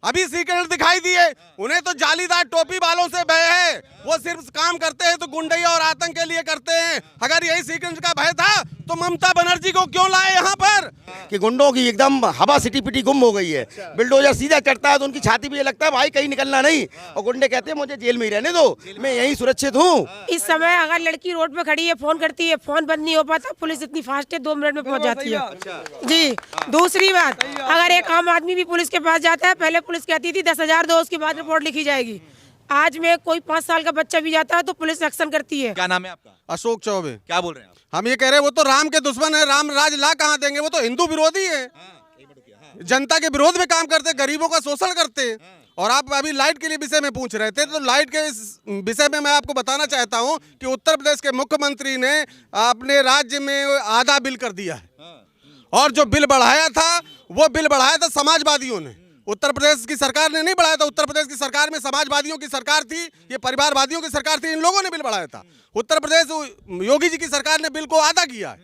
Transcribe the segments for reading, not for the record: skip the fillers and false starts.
अभी सीक्रेट दिखाई दिए, उन्हें तो जालीदार टोपी वालों से भय है। वो सिर्फ काम करते हैं तो गुंडई और आतंक के लिए करते हैं। अगर यही सीक्रेट का भय था तो ममता बनर्जी को क्यों लाए यहाँ पर? कि गुंडों की एकदम हवा सिटी पिटी गुम हो गई है। बिल्डोजर सीधा चढ़ता है तो उनकी छाती पे ये लगता है भाई कहीं निकलना नहीं, और गुंडे कहते हैं मुझे जेल में ही रहने दो, मैं यहीं सुरक्षित हूँ। इस समय अगर लड़की रोड पे खड़ी है, फोन करती है, फोन बंद नहीं हो पाता, पुलिस इतनी फास्ट है 2 मिनट में पहुंच जाती है जी। दूसरी बात, अगर एक आम आदमी भी पुलिस के पास जाता है, पहले पुलिस कहती थी 10,000 दो, उसके बाद रिपोर्ट लिखी जाएगी। आज में कोई 5 साल का बच्चा भी जाता है तो पुलिस एक्शन करती है। क्या नाम है आपका? अशोक चौबे। क्या बोल रहे हैं आप? हम ये कह रहे हैं वो तो राम के दुश्मन है, राम राज ला कहाँ देंगे? वो तो हिंदू विरोधी है, जनता के विरोध में काम करते, गरीबों का शोषण करते। और आप अभी लाइट के लिए विषय में पूछ रहे थे, तो लाइट के विषय में मैं आपको बताना चाहता हूं कि उत्तर प्रदेश के मुख्यमंत्री ने अपने राज्य में आधा बिल कर दिया है, और जो बिल बढ़ाया था वो बिल बढ़ाया था समाजवादियों ने। उत्तर प्रदेश की सरकार ने नहीं बढ़ाया था। उत्तर प्रदेश की सरकार में समाजवादियों की सरकार थी, ये परिवारवादियों की सरकार थी, इन लोगों ने बिल बढ़ाया था। उत्तर प्रदेश योगी जी की सरकार ने बिल को आधा किया है,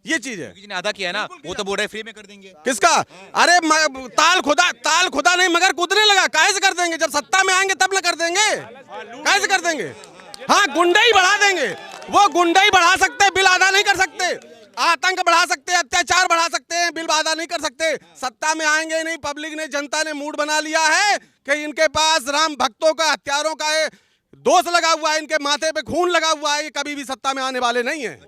ये चीज है। योगी जी ने आधा किया है ना, वो तो बोल रहे फ्री में कर देंगे। किसका? अरे ताल खुदा नहीं मगर कूदने लगा, कैसे कर देंगे? जब सत्ता में आएंगे तब न कर देंगे, कैसे कर देंगे? हाँ, गुंडई बढ़ा देंगे, वो गुंडई बढ़ा सकते हैं, बिल आधा नहीं कर सकते। आतंक बढ़ा सकते हैं, अत्याचार बढ़ा सकते हैं, बिल आधा नहीं कर सकते। सत्ता में आएंगे नहीं, पब्लिक ने, जनता ने मूड बना लिया है कि इनके पास राम भक्तों का, हत्यारों का दोष लगा हुआ है, इनके माथे पे खून लगा हुआ है, ये कभी भी सत्ता में आने वाले नहीं है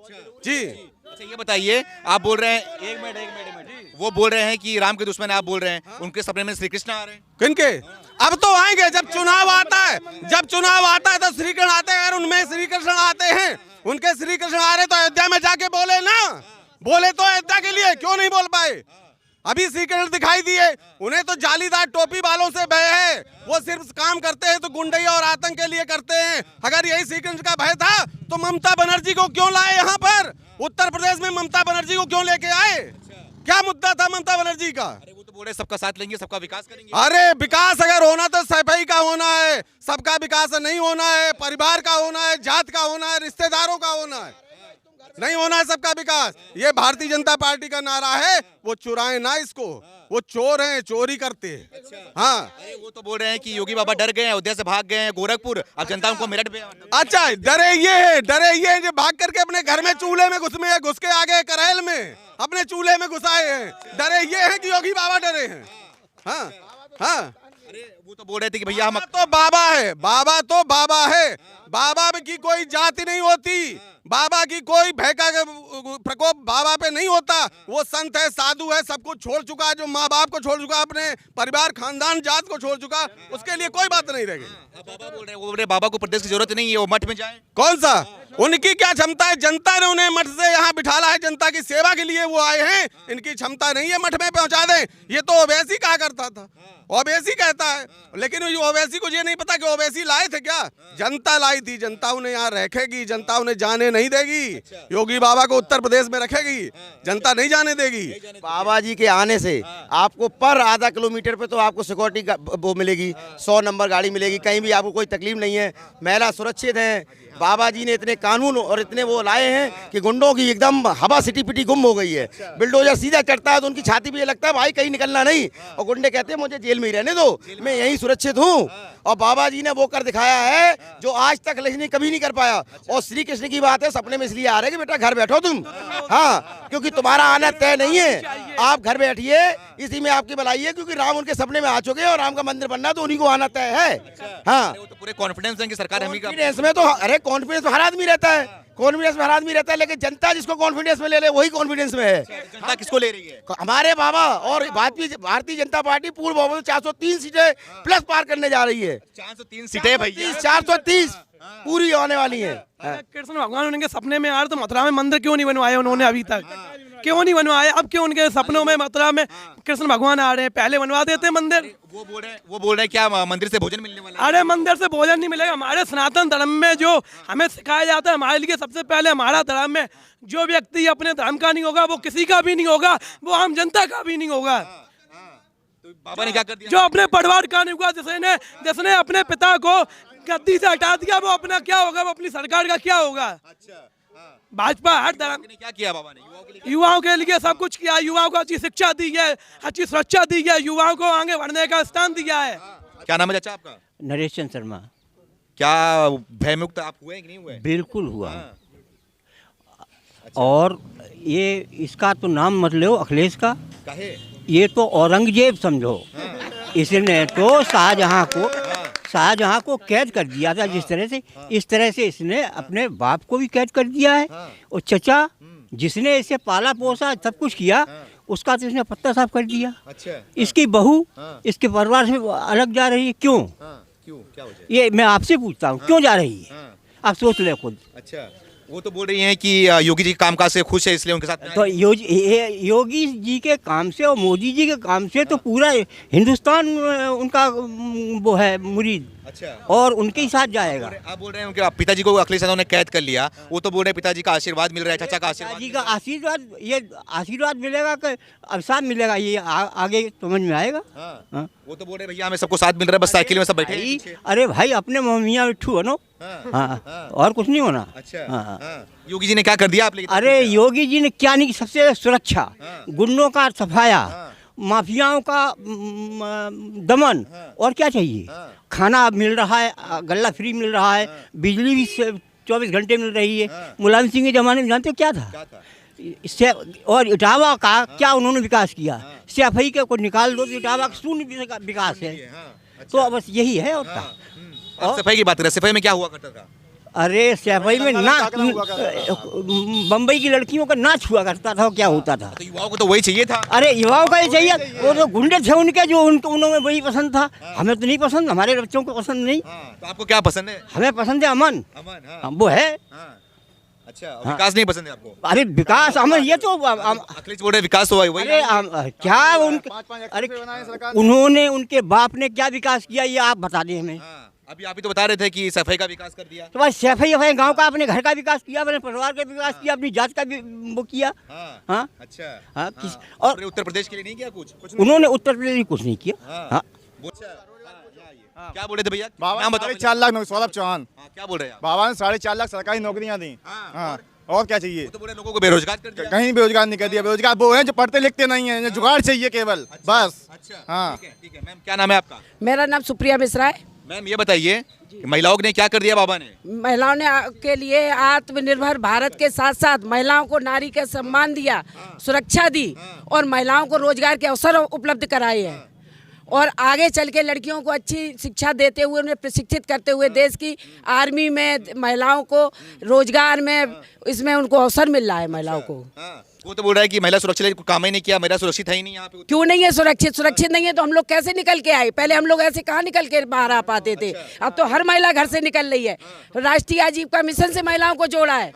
जी। अच्छा ये बताइए, आप बोल रहे हैं एक मिनट, वो बोल रहे हैं कि राम के दुश्मन आप बोल रहे हैं, उनके सपने में श्री कृष्ण आ रहे हैं। किनके? अब तो आएंगे, जब चुनाव आता है, जब चुनाव आता है तो श्री कृष्ण आते हैं, और उनमें श्री कृष्ण आते हैं, उनके श्री कृष्ण आ रहे तो अयोध्या में जाके बोले ना, बोले तो अयोध्या के लिए, क्यों नहीं बोल पाए? अभी सीक्रेट दिखाई दिए, उन्हें तो जालीदार टोपी वालों से भय है। वो सिर्फ काम करते हैं तो गुंडई और आतंक के लिए करते हैं। अगर यही सीक्रेट का भय था तो ममता बनर्जी को क्यों लाए यहाँ पर? उत्तर प्रदेश में ममता बनर्जी को क्यों लेके आए? क्या मुद्दा था ममता बनर्जी का? अरे वो तो बोल रहे सबका साथ लेंगे, सबका विकास करेंगे। अरे विकास अगर होना तो सफाई का होना है, सबका विकास नहीं होना है, परिवार का होना है, जात का होना है, रिश्तेदारों का होना है, नहीं होना है सबका विकास। ये भारतीय जनता पार्टी का नारा है, वो चुराए ना इसको, वो चोर हैं, चोरी करते हैं। हाँ, अरे वो तो बोल रहे हैं कि योगी बाबा डर गए हैं, अयोध्या से भाग गए हैं गोरखपुर, अब जनता उनको मेरठ पे। अच्छा, डरे ये है जो भाग करके अपने घर में चूल्हे में घुस के आ गए, करेल में अपने चूल्हे में घुसाए हैं। डरे ये है कि योगी बाबा डरे हैं। हाँ हाँ, अरे वो तो बोल रहे थे कि भैया हम तो बाबा है, बाबा तो बाबा है, बाबा की कोई जाति नहीं होती, बाबा की कोई भय का प्रकोप बाबा पे नहीं होता। वो संत है, साधु है, सब कुछ छोड़ चुका, जो माँ बाप को छोड़ चुका, अपने परिवार, खानदान, जात को छोड़ चुका, उसके लिए कोई बात नहीं रहेगी। बाबा बोल रहे हैं, वो बोल रहे बाबा को प्रदेश की जरूरत नहीं है, वो मठ में जाए। कौन सा? उनकी क्या क्षमता है? जनता ने उन्हें मठ से यहाँ बिठाला है, जनता की सेवा के लिए वो आए हैं। इनकी क्षमता नहीं है मठ में पहुंचा दें। ये तो ओवैसी कहा करता था, ओवैसी कहता है, लेकिन ओवैसी को ये नहीं पता कि ओवैसी लाए थे क्या? जनता लाई थी, जनता उन्हें यहाँ रखेगी, जनता उन्हें जाने नहीं देगी। योगी बाबा को उत्तर प्रदेश में रखेगी, जनता नहीं जाने देगी। बाबा जी के आने से आपको पर आधा किलोमीटर पे तो आपको सिक्योरिटी वो मिलेगी, 100 नंबर गाड़ी मिलेगी, कहीं भी आपको कोई तकलीफ नहीं है, महिला सुरक्षित है। बाबा जी ने इतने कानून और इतने वो लाए हैं कि गुंडों की एकदम हवा सिटी पिटी गुम हो गई है। बिल्डोजर सीधा चढ़ता है तो उनकी छाती पे ये लगता है भाई कहीं निकलना नहीं, और गुंडे कहते हैं मुझे जेल में ही रहने दो, मैं यहीं सुरक्षित हूँ। और बाबा जी ने वो कर दिखाया है जो आज तक लक्ष्मी कभी नहीं कर पाया। और श्री कृष्ण की बात है, सपने में इसलिए आ रहे कि बेटा घर बैठो तुम, हाँ, क्योंकि तुम्हारा आना तय नहीं है, आप घर बैठिए, इसी में आपकी भलाई है, क्योंकि राम उनके सपने में आ चुके हैं और राम का मंदिर बनना तो उन्हीं को आना तय है। हाँ, तो पूरे कॉन्फिडेंस है कि सरकार हम ही कॉन्फिडेंस में तो, अरे कॉन्फिडेंस में हर आदमी रहता है, कॉन्फिडेंस में हर आदमी रहता है, लेकिन जनता जिसको कॉन्फिडेंस में ले ले वही कॉन्फिडेंस में है। जनता किसको ले रही है? हमारे बाबा और भारतीय जनता पार्टी पूर्ण बहुमत 403 सीटें प्लस पार करने जा रही है। 403 सीटें भैया, 430 पूरी होने वाली है। कृष्ण भगवान उनके सपने में आ रहे तो मथुरा में मंदिर क्यों नहीं बनवाया उन्होंने? अभी तक क्यों नहीं बनवाया? अब क्यों उनके सपनों में मथुरा में कृष्ण भगवान आ रहे हैं? पहले बनवा देते मंदिर। वो बोल रहे हैं क्या मंदिर से भोजन मिलने वाला है? अरे मंदिर से भोजन नहीं मिलेगा। हमारे सनातन धर्म में जो हमें सिखाया जाता है, हमारे लिए सबसे पहले हमारा धर्म में जो व्यक्ति अपने धर्म का नहीं होगा वो किसी का भी नहीं होगा, वो आम जनता का भी नहीं होगा। तो बाबा ने क्या कर दिया? जो अपने परिवार का नहीं होगा, जिसने अपने पिता को गद्दी से हटा दिया, वो अपना क्या होगा? वो अपनी सरकार का क्या होगा? भाजपा हर धर्म ने क्या किया बाबा ने युवाओं के लिए? युवाओं के लिए सब कुछ किया, युवाओं को अच्छी शिक्षा दी है, अच्छी सुरक्षा दी है, युवाओं को आगे बढ़ने का स्थान दिया है। क्या नाम है चाचा आपका? नरेश चंद्र शर्मा। क्या भयमुक्त आप हुए कि नहीं हुए? बिल्कुल हुआ। और ये इसका तो नाम मत लो अखिलेश का, काहे? ये तो औरंगजेब समझो। इसने तो शाहजहां को कैद कर दिया था जिस तरह से, इस तरह से इसने अपने बाप को भी कैद कर दिया है। और चचा जिसने इसे पाला पोसा सब कुछ किया, उसका तो इसने पत्ता साफ कर दिया। अच्छा। इसकी बहू इसके परिवार से अलग जा रही है, क्यों? क्यों, क्या वजह? ये मैं आपसे पूछता हूँ, क्यों जा रही है? आप सोच ले खुद। अच्छा, वो तो बोल रही हैं कि योगी जी के कामकाज से खुश है इसलिए उनके साथ तो योगी जी के काम से और मोदी जी के काम से तो पूरा हिंदुस्तान उनका वो है मुरीद। अच्छा। और उनके ही साथ जाएगा। आप बोल रहे हैं उनके पिताजी को अखिलेश यादव ने कैद कर लिया, वो तो बोल रहे हैं पिताजी का आशीर्वाद मिल रहा है, चाचा का आशीर्वाद। जी का आशीर्वाद, ये आशीर्वाद मिलेगा कि अवसाद मिलेगा, ये आगे समझ में आएगा। हाँ। वो तो बोल रहे भैया हमें सबको साथ मिल रहा है, बस साइकिल में सब बैठे हैं पीछे। अरे भाई अपने मियाँ मिट्ठू बनो। हाँ, और कुछ नहीं होना। अच्छा। हाँ। योगी जी ने क्या कर दिया आप? अरे योगी जी ने क्या नहीं, सबसे सुरक्षा, गुंडों का सफाया, माफियाओं का दमन, और क्या चाहिए? खाना मिल रहा है, गल्ला फ्री मिल रहा है, बिजली भी 24 घंटे मिल रही है। मुलायम सिंह के ज़माने में जानते हो क्या था? इससे और इटावा का क्या उन्होंने विकास किया? सफाई के को निकाल दो तो इटावा का शून्य विकास है। तो बस यही है। और क्या? सफाई की बात करें, सफाई में क्या हुआ करता था? अरे सफाई में ना बम्बई की लड़कियों का नाच हुआ करता था, क्या होता था? तो युवाओं को तो वही चाहिए था। अरे युवाओं का ही चाहिए, वो तो गुंडे थे उनके, जो उन्होंने वही पसंद था। हमें तो नहीं पसंद, हमारे बच्चों को पसंद नहीं। तो आपको क्या पसंद है? हमें पसंद है अमन। अमन, वो है। अच्छा, विकास नहीं पसंद है आपको? अरे विकास अमन, ये तो अखिलेश बोल रहे विकास हुआ है वही। अरे क्या अरे उन्होंने, उनके बाप ने क्या विकास किया, ये आप बता दें हमें। अभी आप ही तो बता रहे थे कि सफाई का विकास कर दिया। तो भाई सफाई गांव का, अपने घर का विकास किया, अपने परिवार का विकास किया, अपनी जात का भी वो किया। हाँ। अच्छा। हाँ। और उत्तर प्रदेश के लिए नहीं किया कुछ? उन्होंने उत्तर प्रदेश में कुछ नहीं किया। हाँ। क्या बोल रहे थे भैया? बाबा नाम ने बताओ। 4.5 लाख सौरभ चौहान। क्या बोल रहे हैं आप? बाबा ने 4.5 लाख सरकारी नौकरियां दी। हाँ, और क्या चाहिए? वो तो बोले लोगों को बेरोजगार कर दिया। कहीं बेरोजगार नहीं कर दिया। बेरोजगार वो हैं जो पढ़ते लिखते नहीं हैं, जुगाड़ चाहिए केवल, बस। अच्छा। हाँ। ठीक है। मैम क्या नाम है आपका? मेरा नाम सुप्रिया मिश्रा है। मैम ये बताइए कि महिलाओं ने क्या कर दिया बाबा ने? महिलाओं ने के लिए आत्मनिर्भर भारत के साथ साथ महिलाओं को नारी का सम्मान दिया, सुरक्षा दी, और महिलाओं को रोजगार के अवसर उपलब्ध कराए हैं। और आगे चल के लड़कियों को अच्छी शिक्षा देते हुए, उन्हें प्रशिक्षित करते हुए देश की आर्मी में महिलाओं को रोजगार में, इसमें उनको अवसर मिल रहा है महिलाओं को। वो तो बोल रहा है कि महिला सुरक्षा को काम ही नहीं किया, महिला सुरक्षित है ही नहीं यहाँ पे। क्यों नहीं है सुरक्षित? सुरक्षित नहीं है तो हम लोग कैसे निकल के आए? पहले हम लोग ऐसे कहाँ निकल के बाहर आ पाते थे? अब तो हर महिला घर से निकल रही है। राष्ट्रीय आजीविका मिशन से महिलाओं को जोड़ा है,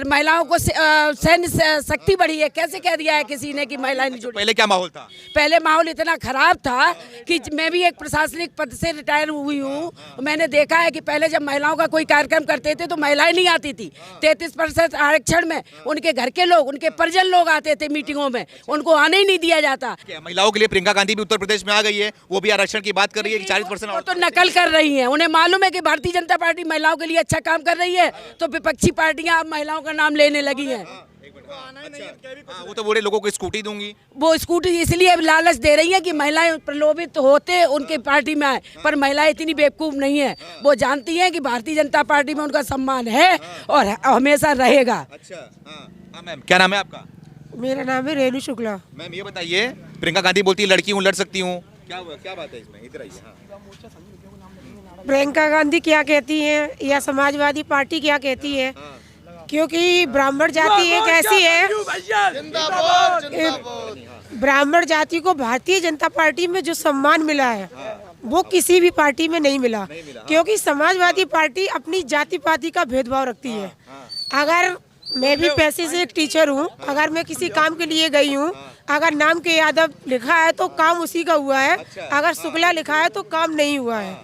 महिलाओं को सैन्य शक्ति बढ़ी है। कैसे कह दिया है किसी ने कि महिलाएं नहीं जुड़ी? पहले क्या माहौल था? पहले माहौल इतना खराब था कि मैं भी एक प्रशासनिक पद से रिटायर हुई हूँ। मैंने देखा है कि पहले जब महिलाओं का कोई कार्यक्रम करते थे तो महिलाएं नहीं आती थी। 33% आरक्षण में उनके घर के लोग, उनके परिजन लोग आते थे मीटिंगों में, उनको आने ही नहीं दिया जाता। महिलाओं के लिए प्रियंका गांधी भी उत्तर प्रदेश में आ गई है, वो भी आरक्षण की बात कर रही है कि 40% और तो नकल कर रही हैं। उन्हें मालूम है कि भारतीय जनता पार्टी महिलाओं के लिए अच्छा काम कर रही है, तो विपक्षी पार्टियां अब महिलाओं का नाम लेने लगी हैं। वो तो बोले लोगों को स्कूटी दूंगी। वो स्कूटी इसलिए अब लालच दे रही है कि महिलाएं प्रलोभित होते उनके पार्टी में आए, पर महिलाएं इतनी बेवकूफ नहीं है। वो जानती हैं कि भारतीय जनता पार्टी में उनका सम्मान है और हमेशा रहेगा। अच्छा। हाँ मैम, क्या नाम है आपका? मेरा नाम है रेणु शुक्ला। मैम ये बताइए, प्रियंका गांधी बोलती है लड़की हूँ, लड़ सकती हूँ, क्या बात है इसमें? इधर आइए। प्रियंका गांधी क्या कहती हैं या समाजवादी पार्टी क्या कहती है, क्योंकि ब्राह्मण जाति एक ऐसी है, ब्राह्मण जाति को भारतीय जनता पार्टी में जो सम्मान मिला है वो किसी भी पार्टी में नहीं मिला, क्योंकि समाजवादी पार्टी अपनी जाति पाति का भेदभाव रखती है। अगर मैं भी पैसे से एक टीचर हूँ, अगर मैं किसी काम के लिए गई हूँ, अगर नाम के यादव लिखा है तो काम उसी का हुआ है, अगर शुक्ला लिखा है तो काम नहीं हुआ है।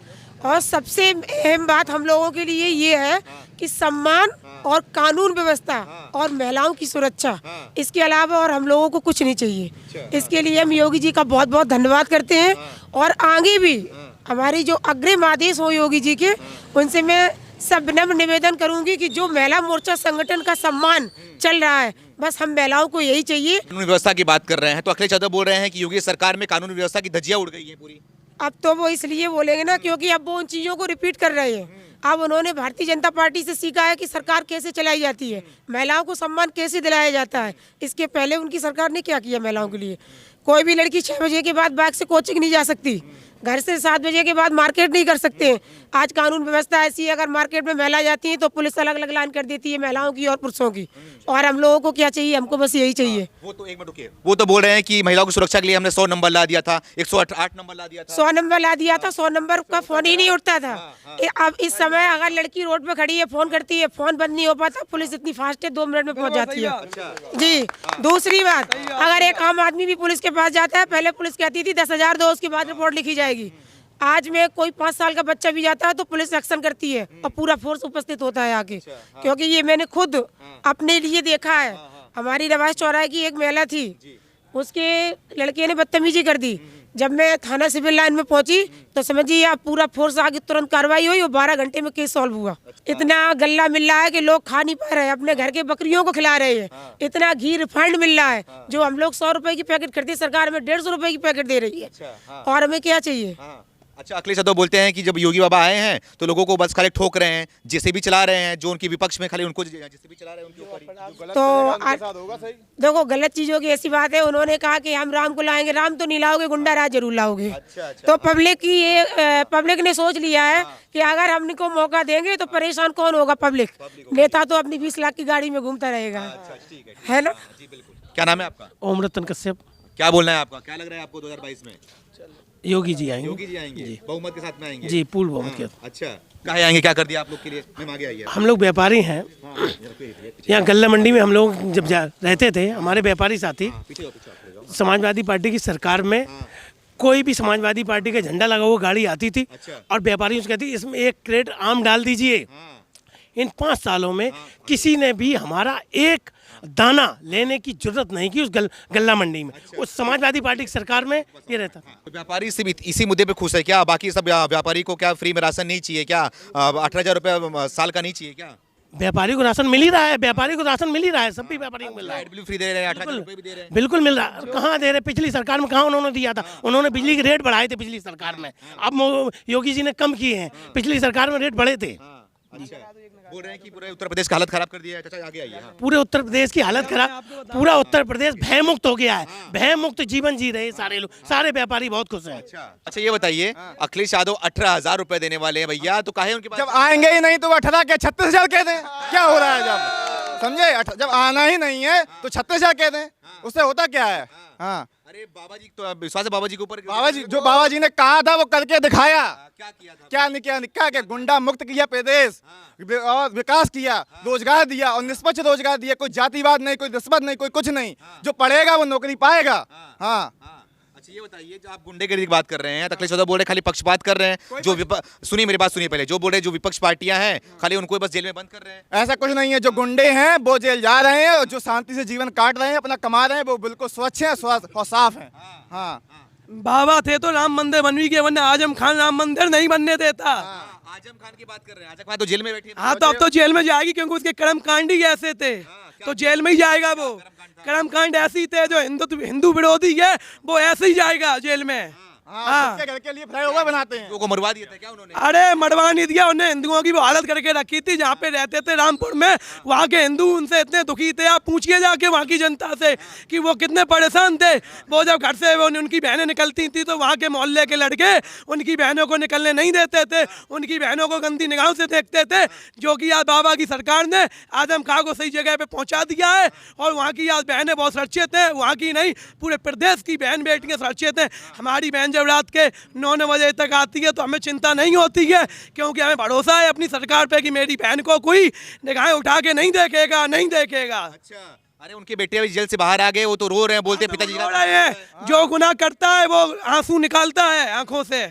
और सबसे अहम बात हम लोगों के लिए ये है कि सम्मान और कानून व्यवस्था और महिलाओं की सुरक्षा, इसके अलावा और हम लोगों को कुछ नहीं चाहिए। इसके लिए हम योगी जी का बहुत बहुत धन्यवाद करते हैं, और आगे भी हमारी जो अग्रिम आदेश हो योगी जी के, उनसे मैं सब विनम्र निवेदन करूंगी कि जो महिला मोर्चा संगठन का सम्मान चल रहा है, बस हम महिलाओं को यही चाहिए। कानून व्यवस्था की बात कर रहे हैं तो अखिलेश यादव बोल रहे हैं कि योगी सरकार में कानून व्यवस्था की धज्जियां उड़ गई है पूरी। अब तो वो इसलिए बोलेंगे ना क्योंकि अब वो उन चीज़ों को रिपीट कर रहे हैं। अब उन्होंने भारतीय जनता पार्टी से सीखा है कि सरकार कैसे चलाई जाती है, महिलाओं को सम्मान कैसे दिलाया जाता है। इसके पहले उनकी सरकार ने क्या किया महिलाओं के लिए? कोई भी लड़की 6 बजे के बाद बाइक से कोचिंग नहीं जा सकती, घर से 7 बजे के बाद मार्केट नहीं कर सकते। आज कानून व्यवस्था ऐसी है, अगर मार्केट में महिला जाती है तो पुलिस अलग अलग लाइन कर देती है महिलाओं की और पुरुषों की। और हम लोगों को क्या चाहिए? हमको बस यही चाहिए। वो तो एक मिनट रुकिए, वो तो बोल रहे हैं कि महिलाओं की सुरक्षा के लिए हमने 100 नंबर ला दिया था, 108 नंबर ला दिया था। 100 नंबर ला दिया था, 100 नंबर का फोन ही नहीं उठता था। अब इस समय अगर लड़की रोड पे खड़ी है, फोन करती है, फोन बंद नहीं हो पाता, पुलिस इतनी फास्ट है 2 मिनट में पहुंच जाती है। जी, दूसरी बात, अगर एक आम आदमी भी पुलिस के पास जाता है, पहले पुलिस कहती थी 10,000 दो, उसके बाद रिपोर्ट लिखी जाएगी। आज में कोई 5 साल का बच्चा भी जाता है तो पुलिस एक्शन करती है और पूरा फोर्स उपस्थित होता है आगे। क्योंकि ये मैंने खुद अपने लिए देखा है। हमारी रवाज चौराहे की एक महिला थी, उसके लड़के ने बदतमीजी कर दी। जब मैं थाना सिविल लाइन में पहुंची तो समझिए आप पूरा फोर्स आगे तुरंत कार्रवाई हुई और 12 घंटे में केस सॉल्व हुआ। इतना गल्ला मिल रहा है कि लोग खा नहीं पा रहे हैं, अपने घर के बकरियों को खिला रहे हैं। इतना घी रिफाइंड मिल रहा है, जो हम लोग 100 रुपए की पैकेट खरीदते, सरकार हमें 150 रुपए की पैकेट दे रही है। और हमें क्या चाहिए? अच्छा, अखिलेश यादव बोलते हैं कि जब योगी बाबा आए हैं तो लोगों को बस खाली ठोक रहे हैं, जिसे भी चला रहे हैं, जो उनके विपक्ष में खाली उनको जिसे भी चला रहे हैं उनके ऊपर। तो देखो, गलत चीजों की ऐसी बात है, उन्होंने कहा कि हम राम को लाएंगे। राम तो नहीं लाओगे, गुंडा राज जरूर लाओगे। तो पब्लिक ने सोच लिया है कि अगर हम इनको मौका देंगे तो परेशान कौन होगा? पब्लिक। नेता तो अपनी 20 लाख की गाड़ी में घूमता रहेगा, है ना? क्या नाम है आपका? ओम रतन कश्यप। क्या बोलना है आपका? क्या लग रहा है आपको 2022 में? योगी जी आएंगे। योगी जी आएंगे बहुमत के साथ में आएंगे? जी, पूर्ण बहुमत के। अच्छा, कहाँ आएंगे? क्या कर दिया आप लोग के लिए? मैं आगे आइए। हम लोग व्यापारी हैं, यहाँ गल्ला मंडी में हम लोग जब रहते थे, हमारे व्यापारी साथी समाजवादी पार्टी की सरकार में कोई भी समाजवादी पार्टी का झंडा लगा हुआ गाड़ी आती थी और व्यापारी उसको कहती इसमें 1 क्रेट आम डाल दीजिए। इन 5 सालों में किसी ने भी हमारा एक दाना लेने की जरूरत नहीं की उस गल्ला मंडी में। उस समाजवादी पार्टी की सरकार में ये रहता। व्यापारी सिर्फ इसी मुद्दे पे खुश है क्या? बाकी सब व्यापारी को क्या फ्री में राशन नहीं चाहिए क्या? 18,000 रुपये साल का नहीं चाहिए क्या? व्यापारी को राशन मिल ही रहा है, व्यापारी को राशन मिल ही रहा है, सब भी व्यापारी को मिल रहा है। लाइट बिल फ्री दे रहे हैं, 18,000 रुपये भी दे रहे हैं। बिल्कुल मिल रहा है। कहाँ दे रहे? पिछली सरकार में कहाँ उन्होंने दिया था? उन्होंने बिजली के रेट बढ़ाए थे पिछली सरकार में, अब योगी जी ने कम किए हैं। पिछली सरकार में रेट बढ़े थे। बोल रहे हैं कि पूरे उत्तर प्रदेश की हालत खराब कर दिया है। चाचा आगे आइए। पूरे उत्तर प्रदेश की हालत खराब, पूरा उत्तर प्रदेश भय मुक्त हो गया है। भय मुक्त जीवन जी रहे सारे लोग, सारे व्यापारी बहुत खुश हैं। अच्छा, ये बताइए, अखिलेश यादव 18,000 रुपए देने वाले हैं भैया, तो काहे उनके पास? जब आएंगे ही नहीं तो 18 क्या 36,000 कह दें? क्या हो रहा है? जब समझे, जब आना ही नहीं है तो 36,000 कह दें, उससे होता क्या है? हाँ, अरे बाबा जी तो विश्वास है बाबा जी के ऊपर? बाबा जी ने कहा था वो करके दिखाया। क्या किया था? क्या नहीं किया? गुंडा मुक्त किया प्रदेश और विकास किया, रोजगार दिया और निष्पक्ष रोजगार दिया। कोई जातिवाद नहीं, कोई रिश्वत नहीं, कोई कुछ नहीं। जो पढ़ेगा वो नौकरी पाएगा। हाँ। अच्छा, ये बताइए, जो आप गुंडेगिरी की बात कर रहे हैं, अखिलेश यादव बोल रहे हैं खाली पक्षपात कर रहे हैं। जो सुनिए मेरी बात सुनिए पहले, जो बोल रहे हैं जो विपक्ष पार्टियां हैं खाली उनको बस जेल में बंद कर रहे हैं। ऐसा कुछ नहीं है। जो गुंडे हैं वो जेल जा रहे हैं और जो शांति से जीवन काट रहे हैं, अपना कमा रहे हैं, वो बिल्कुल स्वच्छ है और साफ है। हाँ, बाबा थे तो राम मंदिर बनवी के, वरना आजम खान राम मंदिर नहीं बनने देता। आजम खान की बात कर रहे हैं। आजम खान तो जेल में बैठे। हाँ, तो अब तो जेल में जाएगी क्योंकि उसके कर्मकांड ही ऐसे थे, तो जेल में ही जाएगा वो। कर्मकांड ऐसी थे, जो हिंदू विरोधी है वो ऐसे ही जाएगा जेल में। हाँ, घर के लिए फ्लाईओवर बनाते हैं। लोगों को मरवा दिया था क्या उन्होंने? अरे मरवा नहीं दिया, उन्हें हिंदुओं की वो हालत करके रखी थी। जहाँ पे रहते थे रामपुर में, वहाँ के हिंदू उनसे इतने दुखी थे, आप पूछिए जाके वहाँ की जनता से कि वो कितने परेशान थे। वो जब घर से उनकी बहनें निकलती थी तो वहाँ के मोहल्ले के लड़के उनकी बहनों को निकलने नहीं देते थे, उनकी बहनों को गंदी निगाहों से देखते थे। जो कि आज बाबा की सरकार ने आजम खां को सही जगह पे पहुँचा दिया है और वहाँ की आज बहनें बहुत सुरक्षित हैं। वहाँ की नहीं, पूरे प्रदेश की बहन बेटियाँ सुरक्षित हैं। हमारी बहन जब रात के 9 बजे तक आती है तो हमें चिंता नहीं होती है, क्योंकि हमें भरोसा है अपनी सरकार पे कि मेरी बहन को कोई निगाहें उठा के नहीं देखेगा। अच्छा, अरे उनके बेटे अभी जेल से बाहर आ गए, वो तो रो रहे हैं, बोलते हैं पिताजी रो रहे हैं। जो गुनाह करता है वो आंसू निकालता है आंखों से।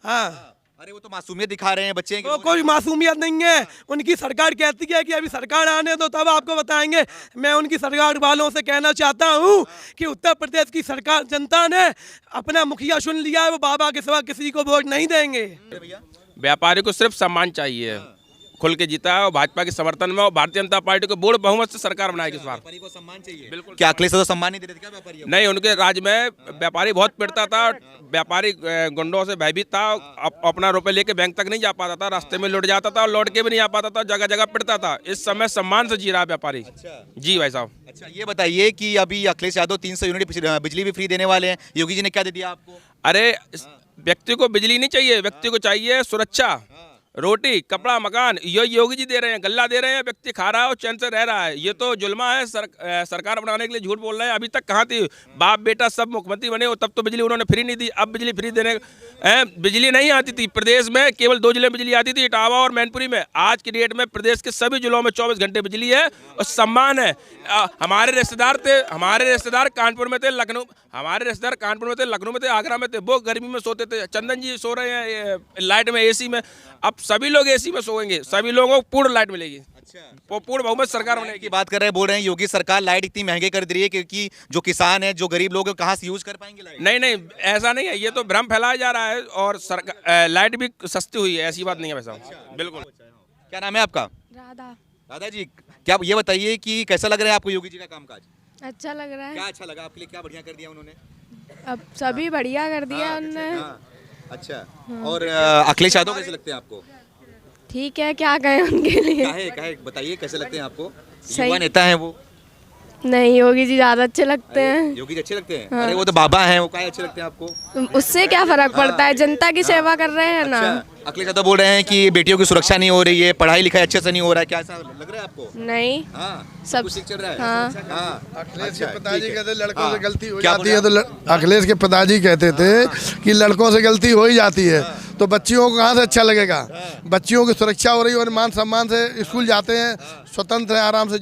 हाँ, अरे वो तो मासूमियत दिखा रहे हैं बच्चे। वो कोई मासूमियत नहीं है। उनकी सरकार कहती है कि अभी सरकार आने दो तब आपको बताएंगे। मैं उनकी सरकार वालों से कहना चाहता हूँ कि उत्तर प्रदेश की सरकार जनता ने अपना मुखिया चुन लिया है, वो बाबा के सिवा किसी को वोट नहीं देंगे। व्यापारी को सिर्फ सम्मान चाहिए, खुल के जीता है और भाजपा के समर्थन में, और भारतीय जनता पार्टी को बोर्ड बहुमत से सरकार बनाएगी इस बार। व्यापारी को सम्मान चाहिए, बिल्कुल। क्या अखिलेश यादव सम्मान नहीं दे रहे थे क्या व्यापारियों को? नहीं, उनके राज में व्यापारी बहुत पिटता था, व्यापारी गुंडों से भयभीत था, अपना रुपए लेके बैंक तक नहीं जा पाता था, रास्ते में लौट जाता था और लौट के भी नहीं आ पाता था, जगह जगह पिटता था। इस समय सम्मान से जी रहा है व्यापारी। जी भाई साहब। अच्छा, ये बताइए कि अभी अखिलेश यादव 300 यूनिट बिजली भी फ्री देने वाले हैं, योगी जी ने क्या दे दिया आपको? अरे व्यक्ति को बिजली नहीं चाहिए, व्यक्ति को चाहिए सुरक्षा, रोटी, कपड़ा, मकान। ये योगी जी दे रहे हैं, गल्ला दे रहे हैं, व्यक्ति खा रहा है और चैन से रह रहा है। ये तो जुल्मा है, सरकार बनाने के लिए झूठ बोल रहे हैं। अभी तक कहाँ थी, बाप बेटा सब मुख्यमंत्री बने हो तब तो बिजली उन्होंने फ्री नहीं दी। अब बिजली फ्री देने बिजली नहीं आती थी प्रदेश में, केवल 2 जिले में बिजली आती थी, इटावा और मैनपुरी में। आज की डेट में प्रदेश के सभी जिलों में 24 घंटे बिजली है और सम्मान है। हमारे रिश्तेदार कानपुर में थे, लखनऊ, हमारे रिश्तेदार कानपुर में थे, लखनऊ में थे, आगरा में थे, वो गर्मी में सोते थे। चंदन जी सो रहे हैं लाइट में, एसी में। अब सभी लोग एसी में सोएंगे, सभी लोगों को पूर्ण लाइट मिलेगी। अच्छा, पूर्ण बहुमत सरकार बनने की बात कर रहे हैं, बोल रहे हैं योगी सरकार लाइट इतनी महंगे कर दे रही है क्योंकि जो किसान है, जो गरीब लोग हैं, कहाँ से यूज कर पाएंगे लाइट? नहीं, ऐसा नहीं है, ये तो भ्रम फैलाया जा रहा है और लाइट भी सस्ती हुई है, ऐसी बात नहीं है वैसा। बिल्कुल। क्या नाम है आपका? राधा। राधा जी, क्या ये बताइए कि कैसा लग रहा है आपको योगी जी का कामकाज? अच्छा लग रहा है। क्या अच्छा लगा आपके लिए, क्या बढ़िया कर दिया उन्होंने? अब सभी बढ़िया कर दिया उन्होंने। अच्छा, और अखिलेश यादव कैसे लगते हैं आपको? ठीक है, क्या कहें उनके लिए। काहे बताइए कैसे लगते हैं आपको? सही। युवा नेता हैं वो। नहीं, योगी जी ज्यादा अच्छे लगते हैं। योगी जी अच्छे लगते हैं? अरे वो तो बाबा हैं, वो काहे अच्छे लगते हैं आपको? उससे क्या फर्क पड़ता है, जनता की सेवा कर रहे हैं ना। अखिलेश यादव बोल रहे हैं कि बेटियों की सुरक्षा नहीं हो रही है, पढ़ाई लिखाई अच्छे से नहीं हो रहा है, क्या ऐसा लग रहा है आपको? नहीं, सब कुछ चल रहा है। अखिलेश के पिताजी कहते लड़कों से गलती हो जाती है, तो अखिलेश के पिताजी कहते थे कि लड़कों से गलती हो ही जाती है, तो बच्चियों को कहाँ से अच्छा लगेगा। बच्चियों की सुरक्षा हो रही है और मान सम्मान से स्कूल जाते हैं, स्वतंत्र है, आराम से